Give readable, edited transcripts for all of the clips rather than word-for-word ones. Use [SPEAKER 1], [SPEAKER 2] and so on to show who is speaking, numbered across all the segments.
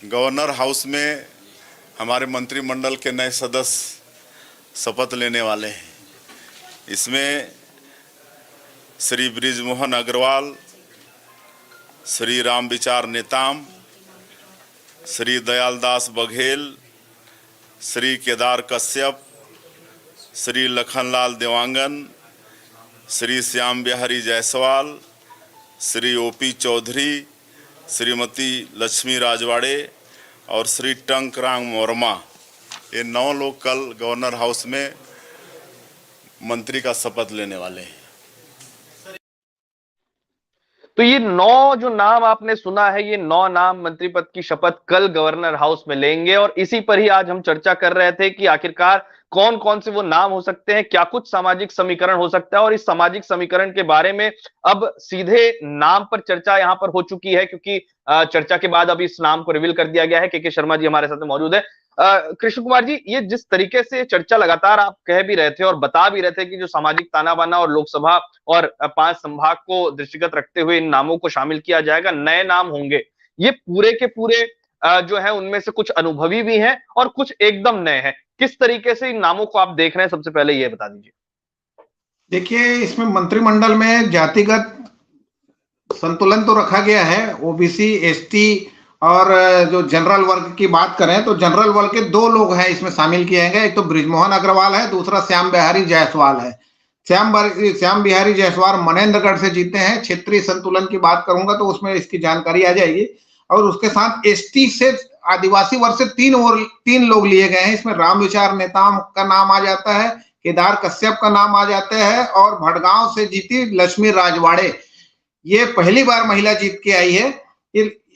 [SPEAKER 1] Governor house में हमारे मंत्रिमंडल के नए सदस्य शपथ लेने वाले हैं। इसमें श्री बृजमोहन अग्रवाल, श्री रामविचार नेताम, श्री दयालदास बघेल, श्री केदार कश्यप, श्री लखनलाल देवांगन, श्री श्याम बिहारी जायसवाल, श्री ओपी चौधरी, श्रीमती लक्ष्मी राजवाड़े और श्री टंकरांग वर्मा, ये 9 लोग कल गवर्नर हाउस में मंत्री का शपथ लेने वाले हैं।
[SPEAKER 2] तो ये 9 जो नाम आपने सुना है, ये 9 नाम मंत्री पद की शपथ कल गवर्नर हाउस में लेंगे और इसी पर ही आज हम चर्चा कर रहे थे कि आखिरकार कौन कौन से वो नाम हो सकते हैं, क्या कुछ सामाजिक समीकरण हो सकता है। और इस सामाजिक समीकरण के बारे में अब सीधे नाम पर चर्चा यहां पर हो चुकी है, क्योंकि चर्चा के बाद अब इस नाम को रिवील कर दिया गया है। के शर्मा जी हमारे साथ मौजूद है। कृष्ण कुमार जी, ये जिस तरीके से चर्चा लगातार आप कह भी रहे थे और बता भी रहे थे कि जो सामाजिक ताना बाना और लोकसभा और 5 संभाग को दृष्टिगत रखते हुए इन नामों को शामिल किया जाएगा, नए नाम होंगे, ये पूरे के पूरे जो है उनमें से कुछ अनुभवी भी हैं और कुछ एकदम नए हैं। किस तरीके से इन नामों को आप देख रहे हैं, सबसे पहले ये बता दीजिए।
[SPEAKER 3] देखिए, इसमें मंत्रिमंडल में जातिगत संतुलन तो रखा गया है। ओबीसी, एसटी और जो जनरल वर्ग की बात करें तो जनरल वर्ग के 2 लोग हैं इसमें शामिल किए गए। एक तो बृजमोहन अग्रवाल है, दूसरा श्याम बिहारी जायसवाल है। श्याम बिहारी जायसवाल मनेन्द्रगढ़ से जीते हैं। क्षेत्रीय संतुलन की बात करूंगा तो उसमें इसकी जानकारी आ जाएगी। और उसके साथ एसटी से आदिवासी वर्ग से 3 लोग लिए गए हैं। इसमें रामविचार नेताम का नाम आ जाता है, केदार कश्यप का नाम आ जाता है और भटगांव से जीती लक्ष्मी राजवाड़े, ये पहली बार महिला जीत के आई है।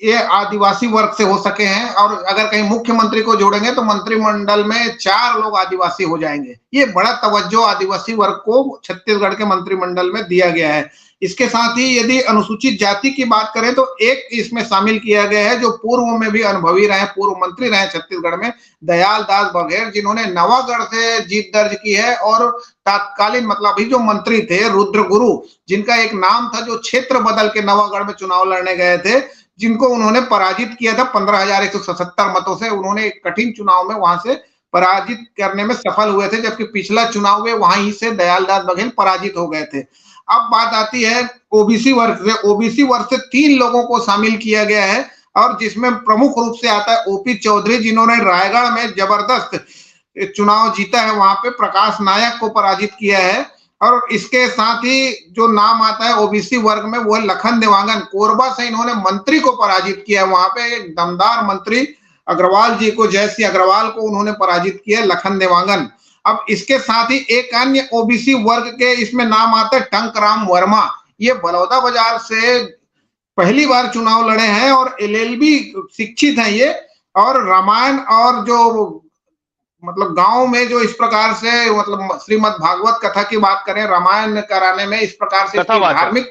[SPEAKER 3] ये आदिवासी वर्ग से हो सके हैं और अगर कहीं मुख्यमंत्री को जोड़ेंगे तो मंत्रिमंडल में 4 लोग आदिवासी हो जाएंगे। ये बड़ा तवज्जो आदिवासी वर्ग को छत्तीसगढ़ के मंत्रिमंडल में दिया गया है। इसके साथ ही यदि अनुसूचित जाति की बात करें तो एक इसमें शामिल किया गया है जो पूर्व में भी अनुभवी रहे, पूर्व मंत्री रहे छत्तीसगढ़ में, दयालदास बघेल, जिन्होंने नवागढ़ से जीत दर्ज की है। और तत्कालीन मतलब अभी जो मंत्री थे रुद्र गुरु, जिनका एक नाम था, जो क्षेत्र बदल के नवागढ़ में चुनाव लड़ने गए थे, जिनको उन्होंने पराजित किया था 15,177 मतों से। उन्होंने एक कठिन चुनाव में वहां से पराजित करने में सफल हुए थे, जबकि पिछला चुनाव में वहीं से दयालदास बघेल पराजित हो गए थे। अब बात आती है ओबीसी वर्ग से। ओबीसी वर्ग से 3 लोगों को शामिल किया गया है और जिसमें प्रमुख रूप से आता है ओपी चौधरी, जिन्होंने रायगढ़ में जबरदस्त चुनाव जीता है, वहां पे प्रकाश नायक को पराजित किया है। और इसके साथ ही जो नाम आता है ओबीसी वर्ग में वो है लखन देवांगन, कोरबा से इन्होंने मंत्री को पराजित किया है। वहां पे एक दमदार मंत्री अग्रवाल जी को, जय सिंह अग्रवाल को उन्होंने पराजित किया, लखन देवांगन। अब इसके साथ ही एक अन्य ओबीसी वर्ग के इसमें नाम आता है टंकराम वर्मा। ये बलौदा बाजार से पहली बार चुनाव लड़े हैं और एलएलबी शिक्षित हैं ये। और रामायण और जो मतलब गांव में जो इस प्रकार से मतलब श्रीमद् भागवत कथा की बात करें, रामायण कराने में इस प्रकार से धार्मिक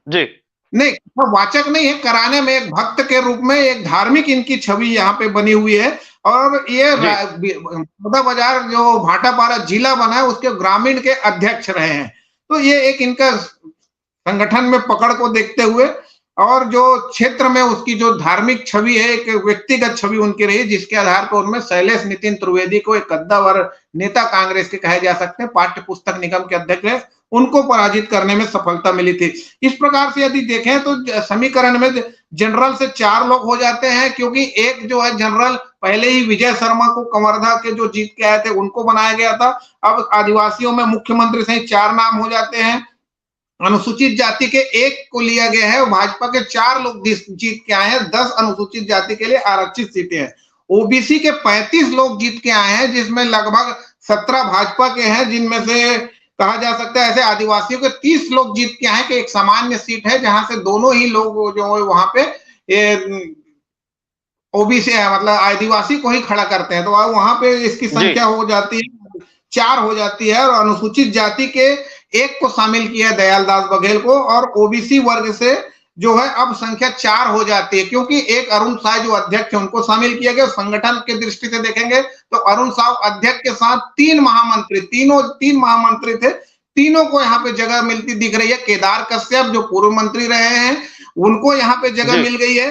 [SPEAKER 2] जी
[SPEAKER 3] नहीं, वाचक नहीं है, कराने में एक भक्त के रूप में एक धार्मिक इनकी छवि यहाँ पे बनी हुई है। और ये बलौदा बाजार जो भाटापारा जिला बना है उसके ग्रामीण के अध्यक्ष रहे हैं। तो ये एक इनका संगठन में पकड़ को देखते हुए और जो क्षेत्र में उसकी जो धार्मिक छवि है, एक व्यक्तिगत छवि उनकी रही, जिसके आधार पर उनमें शैलेश नितिन त्रिवेदी को एक कद्दावर नेता कांग्रेस के कहे जा सकते हैं, पाठ्य पुस्तक निगम के अध्यक्ष है, उनको पराजित करने में सफलता मिली थी। इस प्रकार से यदि देखें तो समीकरण में जनरल से 4 लोग हो जाते हैं, क्योंकि एक जो है जनरल पहले ही विजय शर्मा को कवर्धा के जो जीत के आए थे उनको बनाया गया था। अब आदिवासियों में मुख्यमंत्री से 4 नाम हो जाते हैं। अनुसूचित जाति के 1 को लिया गया है। भाजपा के 4 लोग जीत के आए हैं, 10 अनुसूचित जाति के लिए आरक्षित सीटें हैं। ओबीसी के 35 लोग जीत के आए हैं, जिसमें लगभग 17 भाजपा के हैं, जिनमें से कहा जा सकता है ऐसे आदिवासियों के 30 लोग जीत के आए कि एक सामान्य सीट है जहां से दोनों ही लोग जो है वहां पे ओबीसी है, मतलब आदिवासी को ही खड़ा करते हैं। तो वहां पे इसकी संख्या हो जाती है 4 हो जाती है। और अनुसूचित जाति के 1 को शामिल किया दयालदास बघेल को, और ओबीसी वर्ग से जो है अब संख्या 4 हो जाती है, क्योंकि एक अरुण साह जो अध्यक्ष है उनको शामिल किया गया। संगठन के दृष्टि से देखेंगे तो अरुण साह अध्यक्ष के साथ 3 महामंत्री, 3 महामंत्री थे, तीनों को यहाँ पे जगह मिलती दिख रही है। केदार कश्यप जो पूर्व मंत्री रहे हैं उनको यहाँ पे जगह मिल गई है।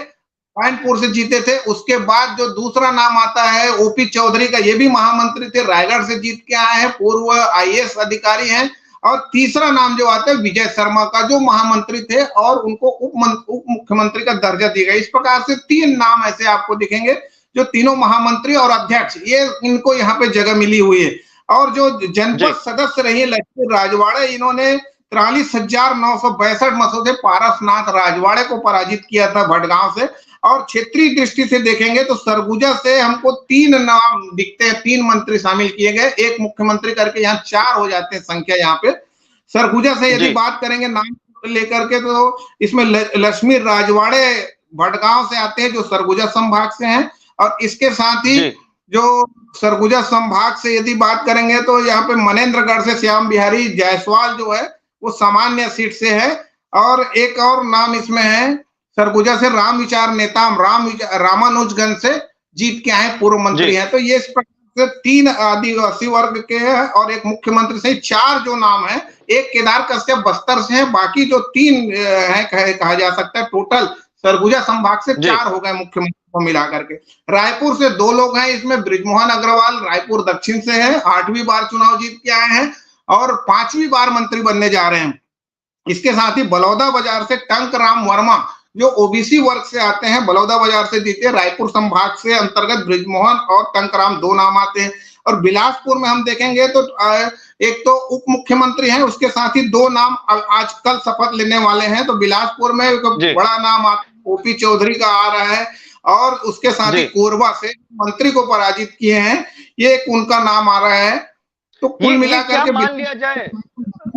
[SPEAKER 3] नारायणपुर से जीते थे। उसके बाद जो दूसरा नाम आता है ओपी चौधरी का, ये भी महामंत्री थे, रायगढ़ से जीत के आए हैं, पूर्व आईएएस अधिकारी हैं। और तीसरा नाम जो आता है विजय शर्मा का, जो महामंत्री थे और उनको उप मुख्यमंत्री का दर्जा दिया गया। इस प्रकार से 3 नाम ऐसे आपको दिखेंगे जो तीनों महामंत्री और अध्यक्ष, ये इनको यहाँ पे जगह मिली हुई है। और जो जनपद सदस्य रही लक्ष्मी राजवाड़े, इन्होंने 43,962 मतों से पारसनाथ राजवाड़े को पराजित किया था भटगांव से। और क्षेत्रीय दृष्टि से देखेंगे तो सरगुजा से हमको 3 नाम दिखते हैं, 3 मंत्री शामिल किए गए, एक मुख्यमंत्री करके यहाँ 4 हो जाते हैं संख्या यहाँ पे। सरगुजा से यदि बात करेंगे नाम लेकर के, तो इसमें लक्ष्मी राजवाड़े भटगांव से आते हैं जो सरगुजा संभाग से हैं। और इसके साथ ही जो सरगुजा संभाग से यदि बात करेंगे तो यहाँ पे मनेन्द्रगढ़ से श्याम बिहारी जायसवाल जो है वो सामान्य सीट से है। और एक और नाम इसमें है सरगुजा से राम विचार नेताम रामानुजगंज से जीत के आए, पूर्व मंत्री हैं। तो ये इस प्रकार से 3 आदिवासी वर्ग के हैं और एक मुख्यमंत्री से 4 जो नाम है। एक केदार कश्यप बस्तर से है, बाकी जो 3 है कहा जा सकता है। टोटल सरगुजा संभाग से 4 हो गए मुख्यमंत्री को मिलाकर के। रायपुर से 2 लोग हैं, इसमें बृजमोहन अग्रवाल रायपुर दक्षिण से है, 8वीं बार चुनाव जीत के आए हैं और 5वीं बार मंत्री बनने जा रहे हैं। इसके साथ ही बलौदा बाजार से टंकराम वर्मा जो ओबीसी वर्ग से आते हैं, बलौदा बाजार से जीते। रायपुर संभाग से अंतर्गत बृजमोहन और टंकराम 2 नाम आते हैं। और बिलासपुर में हम देखेंगे तो एक तो उप मुख्यमंत्री हैं, उसके साथ ही 2 नाम आज कल शपथ लेने वाले हैं। तो बिलासपुर में एक बड़ा नाम ओपी चौधरी का आ रहा है और उसके साथ ही कोरबा से मंत्री को पराजित किए हैं, ये एक उनका नाम आ रहा है। तो कुल मिलाकर के
[SPEAKER 2] मान लिया जाए